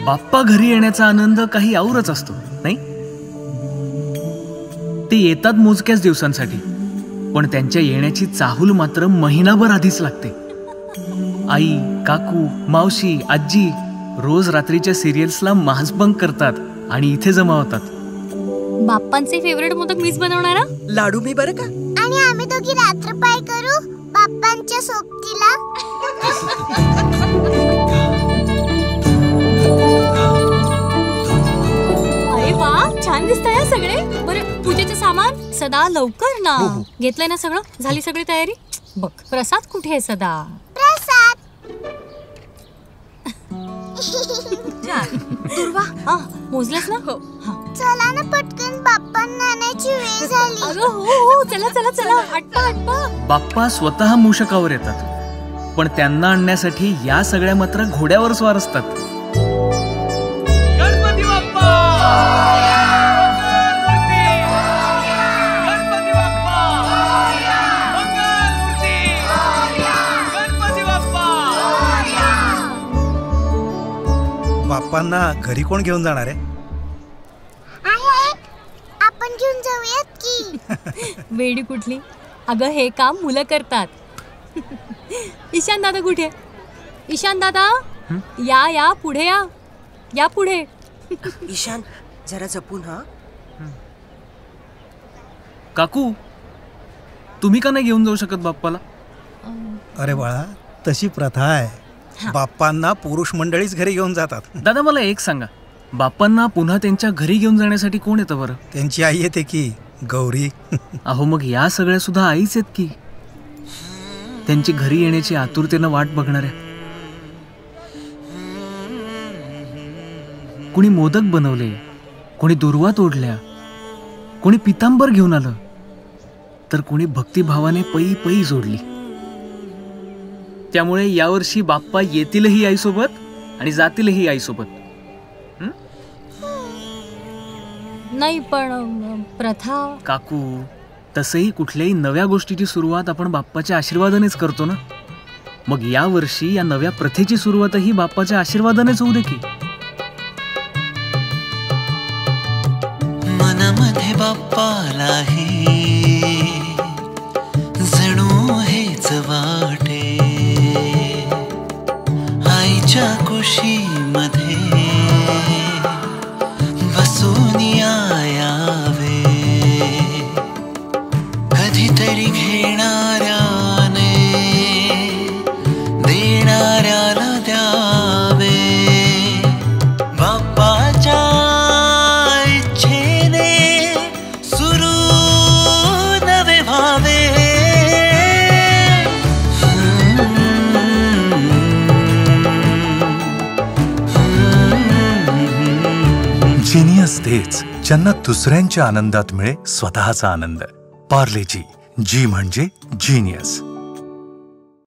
बाप्पा घरी येण्याचा आनंद काही औरच असतो, नाही? ते येतात मोजक्याच दिवसांसाठी, पण त्यांच्या येण्याची चाहूल मात्र महिनाभर आधीच लागते. आई, काकू, मावशी, आजी रोज रात्रीच्या सिरियल्सला मास बंक करतात आणि इथे जमा होतात. बाप्पांचे फेवरेट मोदक मीच बनवणार. लाडू मी बरं का. आणि आम्ही दोघी रात्रपाय करू बाप्पांच्या सोबतीला. अरे वा, छान दिसतंय सगळे. बरं, पूजेचं सामान सदा लवकर ना. घेतलंय ना सगळं? झाली सगळी तयारी? बघ, प्रसाद कुठे आहे सदा? प्रसाद दुर्वा, हा मोजलंस ना? हो. चला ना पटकन, बाप्पांना आणायची वेळ झाली. अगं हो, चला चला चला, आटपा. बाप्पा स्वतः मूषकावर येतात, पण त्यांना आणण्यासाठी या सगळ्या मात्र घोड्यावर स्वार असतात. गणपती बाप्पा, गणपती बाप्पा, मंगलमूर्ती, गणपती बाप्पा. बाप्पांना घरी कोण घेऊन जाणार आहे? आपण घेऊन जाऊयात की. वेडी कुठली. अगं हे काम मुलं करतात. ईशान दादा कुठे? ईशान दादा, या पुढे या पुढे. ईशान जरा जपून. हा काकू, तुम्ही का नाही घेऊन जाऊ शकत बाप्पाला? अरे बाळा, तशी प्रथा आहे. बाप्पांना पुरुष मंडळीच घरी घेऊन जातात. दादा मला एक सांगा, बाप्पांना पुन्हा त्यांच्या घरी घेऊन जाण्यासाठी कोण येतं बरं? त्यांची आई येते की, गौरी. अहो मग या सगळ्या सुद्धा आईच आहेत की, त्यांची घरी येण्याची आतुरतेनं वाट बघणाऱ्या. कोणी मोदक बनवले, कोणी दुर्वा तोडल्या, कोणी पितांबर घेऊन आलं, तर कोणी भक्तिभावाने पई पई जोडली. त्यामुळे यावर्षी बाप्पा येतीलही आईसोबत आणि जातीलही आईसोबत. नाही पण प्रथा. काकू, तसंही कुठल्याही नव्या गोष्टीची सुरुवात आपण बाप्पाच्या आशीर्वादानेच करतो ना. मग या वर्षी या नव्या प्रथेची सुरुवातही बाप्पाच्या आशीर्वादानेच होऊ दे की. मनामध्ये बाप्पालाही जणू हेच वाटे, आईच्या कुशीमध्ये बसून यावे, कधीतरी घेणाऱ्याने देणाऱ्याला द्यावे. बाप्पाच्या इच्छेने सुरू नवे व्हावे. जिनियस तेच ज्यांना दुसऱ्यांच्या आनंदात मिळे स्वतःचा आनंद. पार्ले जी, जी म्हणजे जिनियस.